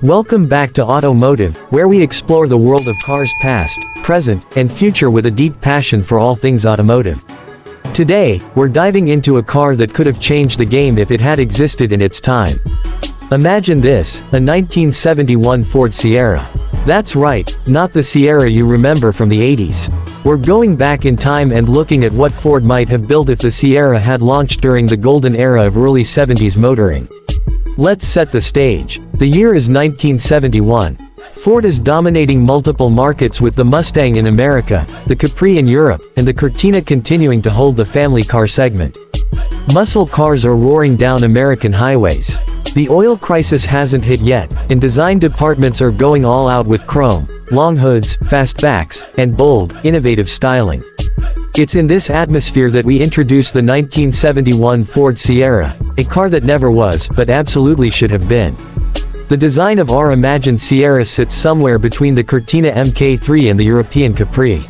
Welcome back to Automotive, where we explore the world of cars past, present, and future with a deep passion for all things automotive. Today, we're diving into a car that could have changed the game if it had existed in its time. Imagine this, a 1971 Ford Sierra. That's right, not the Sierra you remember from the 80s. We're going back in time and looking at what Ford might have built if the Sierra had launched during the golden era of early 70s motoring. Let's set the stage. The year is 1971. Ford is dominating multiple markets with the Mustang in America, the Capri in Europe, and the Cortina continuing to hold the family car segment. Muscle cars are roaring down American highways. The oil crisis hasn't hit yet, and design departments are going all out with chrome, long hoods, fastbacks, and bold, innovative styling. It's in this atmosphere that we introduce the 1971 Ford Sierra, a car that never was, but absolutely should have been. The design of our imagined Sierra sits somewhere between the Cortina Mk3 and the European Capri.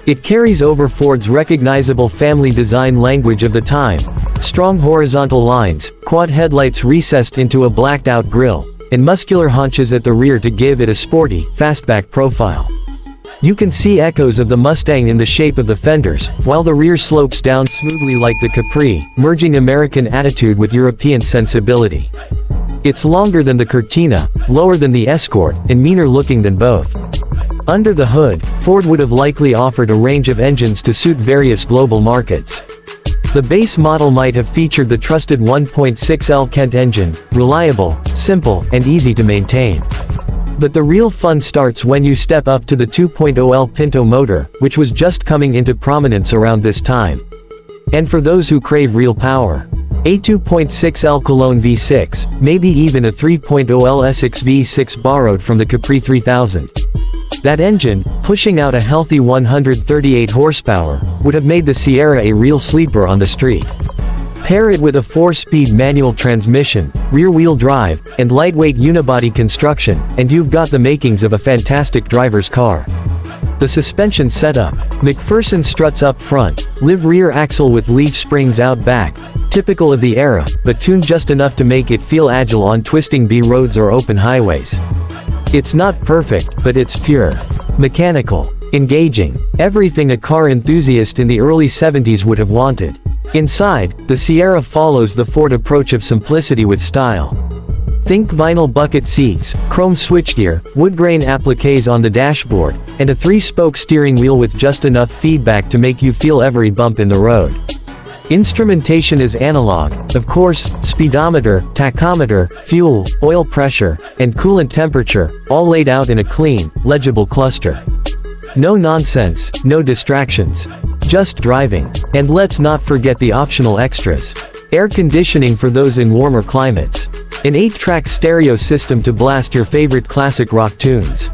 It carries over Ford's recognizable family design language of the time: strong horizontal lines, quad headlights recessed into a blacked-out grille, and muscular haunches at the rear to give it a sporty, fastback profile. You can see echoes of the Mustang in the shape of the fenders, while the rear slopes down smoothly like the Capri, merging American attitude with European sensibility. It's longer than the Cortina, lower than the Escort, and meaner looking than both. Under the hood, Ford would have likely offered a range of engines to suit various global markets. The base model might have featured the trusted 1.6L Kent engine, reliable, simple, and easy to maintain. But the real fun starts when you step up to the 2.0L Pinto motor, which was just coming into prominence around this time. And for those who crave real power, a 2.6L Cologne V6, maybe even a 3.0L Essex V6 borrowed from the Capri 3000. That engine, pushing out a healthy 138 horsepower, would have made the Sierra a real sleeper on the street. Pair it with a 4-speed manual transmission, rear-wheel drive, and lightweight unibody construction, and you've got the makings of a fantastic driver's car. The suspension setup: McPherson struts up front, live rear axle with leaf springs out back, typical of the era, but tuned just enough to make it feel agile on twisting B roads or open highways. It's not perfect, but it's pure. Mechanical. Engaging. Everything a car enthusiast in the early 70s would have wanted. Inside, the Sierra follows the Ford approach of simplicity with style. Think vinyl bucket seats, chrome switchgear, wood grain appliques on the dashboard, and a 3-spoke steering wheel with just enough feedback to make you feel every bump in the road. Instrumentation is analog, of course: speedometer, tachometer, fuel, oil pressure, and coolant temperature, all laid out in a clean, legible cluster. No nonsense, no distractions. Just driving. And let's not forget the optional extras. Air conditioning for those in warmer climates. An 8-track stereo system to blast your favorite classic rock tunes.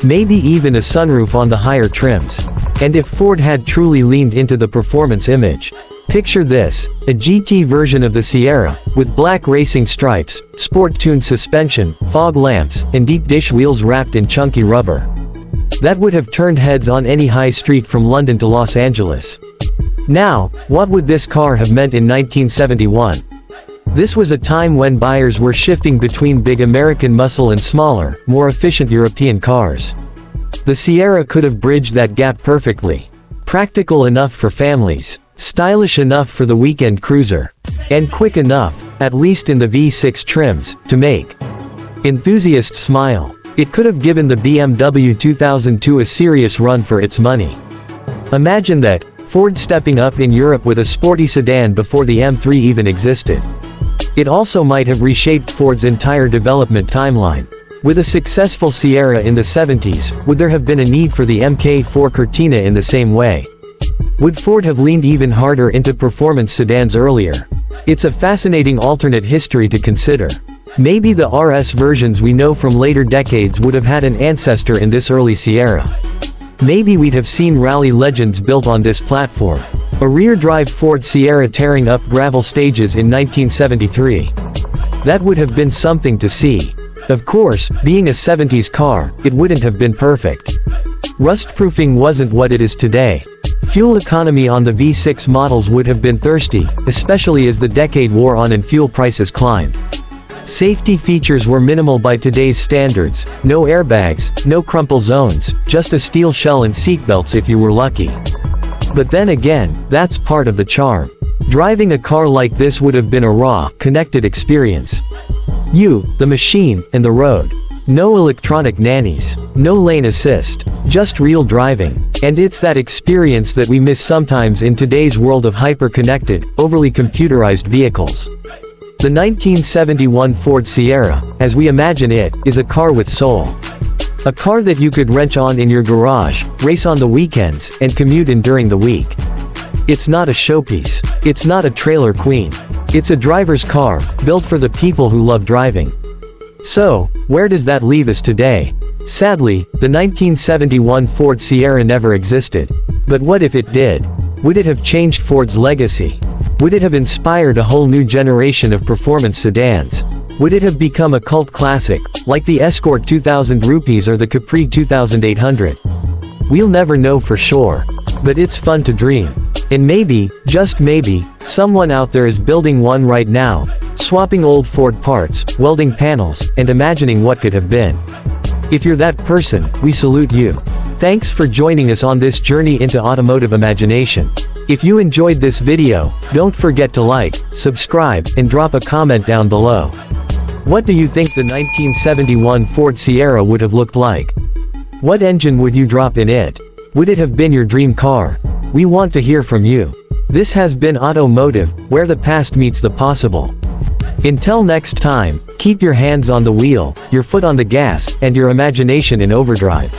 Maybe even a sunroof on the higher trims. And if Ford had truly leaned into the performance image, picture this: a GT version of the Sierra, with black racing stripes, sport-tuned suspension, fog lamps, and deep dish wheels wrapped in chunky rubber. That would have turned heads on any high street from London to Los Angeles. Now, what would this car have meant in 1971? This was a time when buyers were shifting between big American muscle and smaller, more efficient European cars. The Sierra could have bridged that gap perfectly. Practical enough for families, stylish enough for the weekend cruiser, and quick enough, at least in the V6 trims, to make enthusiasts smile. It could have given the BMW 2002 a serious run for its money. Imagine that: Ford stepping up in Europe with a sporty sedan before the M3 even existed. It also might have reshaped Ford's entire development timeline. With a successful Sierra in the 70s, would there have been a need for the Mk4 Cortina in the same way? Would Ford have leaned even harder into performance sedans earlier? It's a fascinating alternate history to consider. Maybe the RS versions we know from later decades would have had an ancestor in this early Sierra. Maybe we'd have seen rally legends built on this platform. A rear-drive Ford Sierra tearing up gravel stages in 1973. That would have been something to see. Of course, being a 70s car, it wouldn't have been perfect. Rust-proofing wasn't what it is today. Fuel economy on the V6 models would have been thirsty, especially as the decade wore on and fuel prices climbed. Safety features were minimal by today's standards, no airbags, no crumple zones, just a steel shell and seatbelts if you were lucky. But then again, that's part of the charm. Driving a car like this would have been a raw, connected experience. You, the machine, and the road. No electronic nannies. No lane assist. Just real driving. And it's that experience that we miss sometimes in today's world of hyper-connected, overly computerized vehicles. The 1971 Ford Sierra, as we imagine it, is a car with soul. A car that you could wrench on in your garage, race on the weekends, and commute in during the week. It's not a showpiece. It's not a trailer queen. It's a driver's car, built for the people who love driving. So, where does that leave us today? Sadly, the 1971 Ford Sierra never existed. But what if it did? Would it have changed Ford's legacy? Would it have inspired a whole new generation of performance sedans? Would it have become a cult classic, like the Escort 2000 rupees or the Capri 2800? We'll never know for sure. But it's fun to dream. And maybe, just maybe, someone out there is building one right now, swapping old Ford parts, welding panels, and imagining what could have been. If you're that person, we salute you. Thanks for joining us on this journey into automotive imagination. If you enjoyed this video, don't forget to like, subscribe, and drop a comment down below. What do you think the 1971 Ford Sierra would have looked like? What engine would you drop in it? Would it have been your dream car? We want to hear from you. This has been Automotive, where the past meets the possible. Until next time, keep your hands on the wheel, your foot on the gas, and your imagination in overdrive.